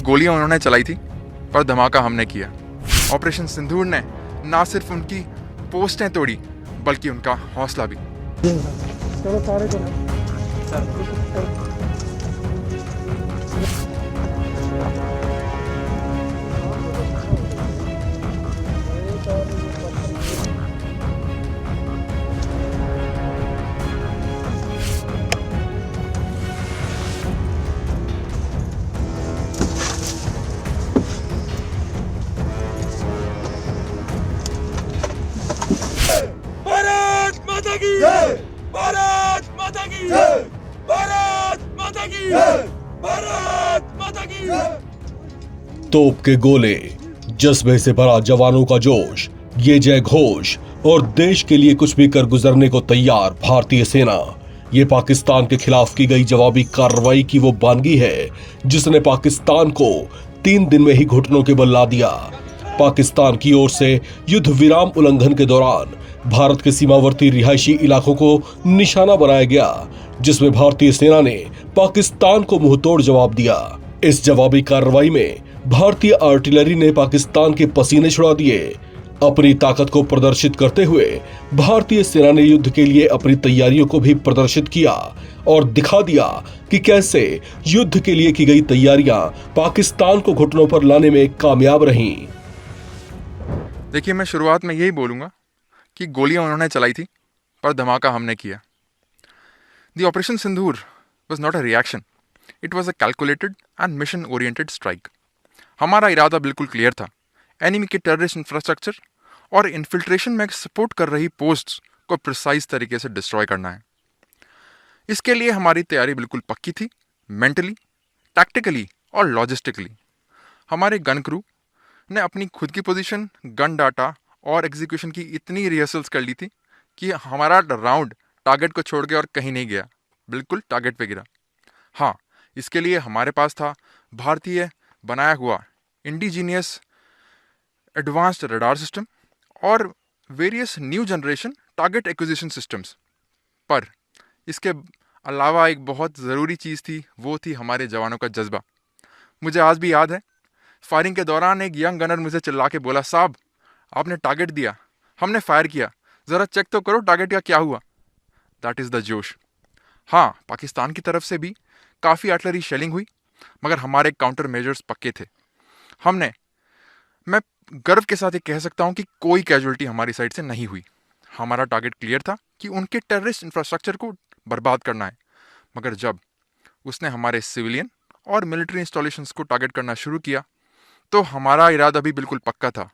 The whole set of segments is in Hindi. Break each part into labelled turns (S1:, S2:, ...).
S1: गोलियां उन्होंने चलाई थी, पर धमाका हमने किया। ऑपरेशन सिंदूर ने ना सिर्फ उनकी पोस्टें तोड़ी, बल्कि उनका हौसला भी।
S2: चलो सारे चलो।
S3: भारत माता की जय, भारत माता की जय, भारत माता की जय, भारत माता की जय।
S4: तोप के गोले, जज्बे से भरा जवानों का जोश, ये जय घोष और देश के लिए कुछ भी कर गुजरने को तैयार भारतीय सेना, ये पाकिस्तान के खिलाफ की गई जवाबी कार्रवाई की वो बानगी है जिसने पाकिस्तान को 3 दिन में ही घुटनों के बल ला दिया। पाकिस्तान की ओर से युद्ध विराम उल्लंघन के दौरान भारत के सीमावर्ती रिहायशी इलाकों को निशाना बनाया गया, जिसमें भारतीय सेना ने पाकिस्तान को मुंहतोड़ जवाब दिया। इस जवाबी कार्रवाई में भारतीय आर्टिलरी ने पाकिस्तान के पसीने छुड़ा दिए। अपनी ताकत को प्रदर्शित करते हुए भारतीय सेना ने युद्ध के लिए अपनी तैयारियों को भी प्रदर्शित किया और दिखा दिया कि कैसे युद्ध के लिए की गई तैयारियां पाकिस्तान को घुटनों पर लाने में कामयाब रहीं।
S1: देखिए, मैं शुरुआत में यही बोलूँगा कि गोलियां उन्होंने चलाई थी, पर धमाका हमने किया। The operation Sindoor was not a reaction, it was a calculated and mission oriented strike. हमारा इरादा बिल्कुल क्लियर था, एनिमी के टेररिस्ट इंफ्रास्ट्रक्चर और इन्फिल्ट्रेशन में सपोर्ट कर रही पोस्ट्स को प्रिसाइज तरीके से डिस्ट्रॉय करना है। इसके लिए हमारी तैयारी बिल्कुल पक्की थी, मेंटली, टैक्टिकली और लॉजिस्टिकली। हमारे गन क्रू ने अपनी खुद की पोजीशन, गन डाटा और एग्जीक्यूशन की इतनी रिहर्सल्स कर ली थी कि हमारा राउंड टारगेट को छोड़ के और कहीं नहीं गया, बिल्कुल टारगेट पे गिरा। हाँ, इसके लिए हमारे पास था भारतीय बनाया हुआ इंडिजीनियस एडवांस्ड रडार सिस्टम और various new generation target acquisition systems. पर इसके अलावा एक बहुत ज़रूरी चीज़ थी, वो थी हमारे जवानों का जज्बा। मुझे आज भी याद है, फायरिंग के दौरान एक यंग गनर मुझे चिल्ला के बोला, साहब आपने टारगेट दिया, हमने फायर किया, ज़रा चेक तो करो टारगेट का क्या हुआ। दैट इज़ द जोश। हाँ, पाकिस्तान की तरफ से भी काफ़ी आर्टिलरी शेलिंग हुई, मगर हमारे काउंटर मेजर्स पक्के थे। मैं गर्व के साथ ये कह सकता हूँ कि कोई कैजुअलिटी हमारी साइड से नहीं हुई। हमारा टारगेट क्लियर था कि उनके टेररिस्ट इंफ्रास्ट्रक्चर को बर्बाद करना है, मगर जब उसने हमारे सिविलियन और मिलिट्री इंस्टॉलेशंस को टारगेट करना शुरू किया, तो हमारा इरादा भी बिल्कुल पक्का था,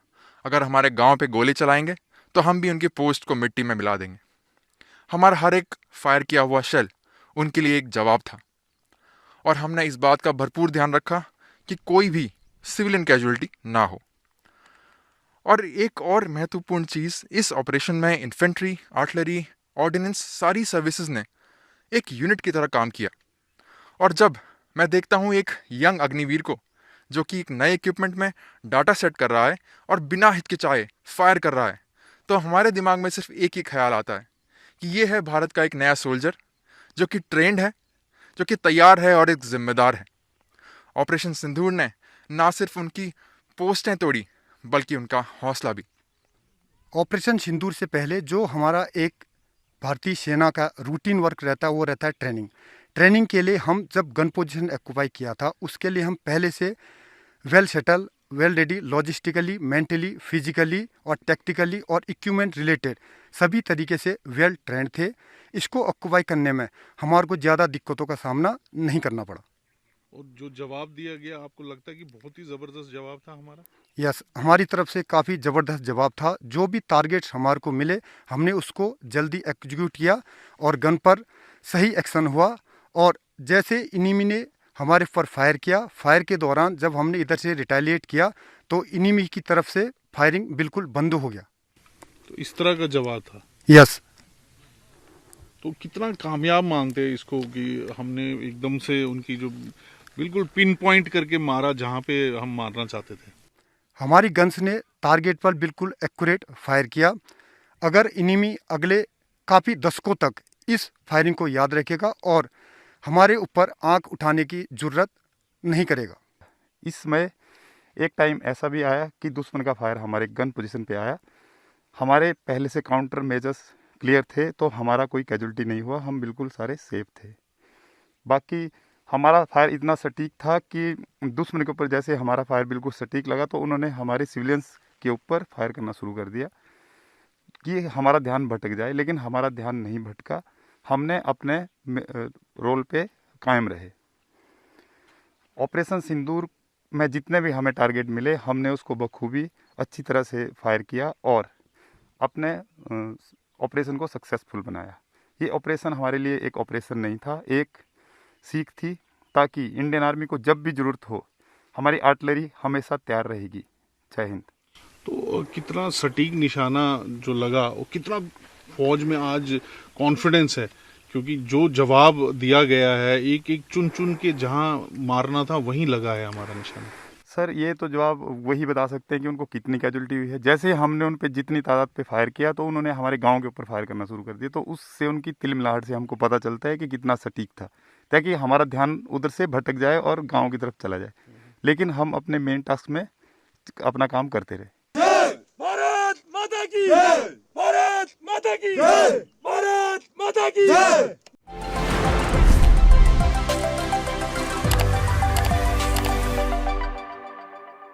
S1: अगर हमारे गांव पे गोली चलाएंगे तो हम भी उनकी पोस्ट को मिट्टी में मिला देंगे। हमारा हर एक फायर किया हुआ शेल उनके लिए एक जवाब था, और हमने इस बात का भरपूर ध्यान रखा कि कोई भी सिविलियन कैजुअलिटी ना हो। और एक और महत्वपूर्ण चीज़, इस ऑपरेशन में इन्फेंट्री, आर्टिलरी, ऑर्डिनेंस, सारी सर्विसेज ने एक यूनिट की तरह काम किया। और जब मैं देखता हूँ एक यंग अग्निवीर को जो कि एक नए इक्विपमेंट में डाटा सेट कर रहा है और बिना हिचकिचाए फायर कर रहा है, तो हमारे दिमाग में सिर्फ एक ही ख्याल आता है कि ये है भारत का एक नया सोल्जर जो कि ट्रेंड है, जो कि तैयार है और एक जिम्मेदार है। ऑपरेशन सिंदूर ने ना सिर्फ उनकी पोस्टें तोड़ी, बल्कि उनका हौसला भी।
S2: ऑपरेशन सिंदूर से पहले जो हमारा एक भारतीय सेना का रूटीन वर्क रहता है वो रहता है ट्रेनिंग। ट्रेनिंग के लिए हम जब गन पोजीशन ऑक्यूपाई किया था, उसके लिए हम पहले से well settle, well ready, logistically, mentally, physically और टेक्टिकली और इक्विपमेंट रिलेटेड सभी तरीके से वेल ट्रेंड थे। इसको ऑक्यूपाई करने में हमारे को ज़्यादा दिक्कतों का सामना नहीं करना पड़ा।
S5: और जो जवाब दिया गया, आपको लगता है कि बहुत ही ज़बरदस्त जवाब था हमारा?
S2: यस, हमारी तरफ से काफ़ी ज़बरदस्त जवाब था। जो भी टारगेट्स हमारे को मिले, हमने उसको जल्दी एग्जीक्यूट किया और गन पर सही एक्शन हुआ। और जैसे इनिमी ने हमारे पर फायर किया, फायर के दौरान जब हमने इधर से रिटेलिएट किया तो इनिमी की तरफ से फायरिंग बिल्कुल बंद हो गया।
S5: तो इस तरह का जवाब था।
S2: यस।
S5: तो कितना कामयाब मानते हैं इसको कि हमने एकदम से उनकी जो बिल्कुल पिन पॉइंट करके मारा जहाँ पे हम मारना चाहते थे?
S2: हमारी गन्स ने टारगेट पर बिल्कुल एक्यूरेट फायर किया। अगर इनिमी अगले काफ़ी दशकों तक इस फायरिंग को याद रखेगा और हमारे ऊपर आंख उठाने की जरूरत नहीं करेगा।
S6: इस समय एक टाइम ऐसा भी आया कि दुश्मन का फायर हमारे गन पोजीशन पे आया। हमारे पहले से काउंटर मेजर्स क्लियर थे तो हमारा कोई कैजुअल्टी नहीं हुआ, हम बिल्कुल सारे सेफ थे। बाकी हमारा फायर इतना सटीक था कि दुश्मन के ऊपर जैसे हमारा फायर बिल्कुल सटीक लगा तो उन्होंने हमारे सिविलियंस के ऊपर फायर करना शुरू कर दिया कि हमारा ध्यान भटक जाए, लेकिन हमारा ध्यान नहीं भटका। हमने अपने रोल पे कायम रहे। ऑपरेशन सिंदूर में जितने भी हमें टारगेट मिले हमने उसको बखूबी अच्छी तरह से फायर किया और अपने ऑपरेशन को सक्सेसफुल बनाया। ये ऑपरेशन हमारे लिए एक ऑपरेशन नहीं था, एक सीख थी ताकि इंडियन आर्मी को जब भी ज़रूरत हो हमारी आर्टिलरी हमेशा तैयार रहेगी। जय हिंद।
S5: तो कितना सटीक निशाना जो लगा, वो कितना फौज में आज कॉन्फिडेंस है, क्योंकि जो जवाब दिया गया है एक एक चुन चुन के जहां मारना था वहीं लगा है हमारा निशाना।
S6: सर ये तो जवाब वही बता सकते हैं कि उनको कितनी कैजुअल्टी हुई है। जैसे हमने उन पे जितनी तादाद पे फायर किया तो उन्होंने हमारे गांव के ऊपर फायर करना शुरू कर दिया, तो उससे उनकी तिलमिलाहट से हमको पता चलता है कि कितना सटीक था, ताकि हमारा ध्यान उधर से भटक जाए और गाँव की तरफ चला जाए। लेकिन हम अपने मेन टास्क में अपना काम करते रहे।
S3: भारत माता की जय, भारत माता की जय, भारत माता की जय।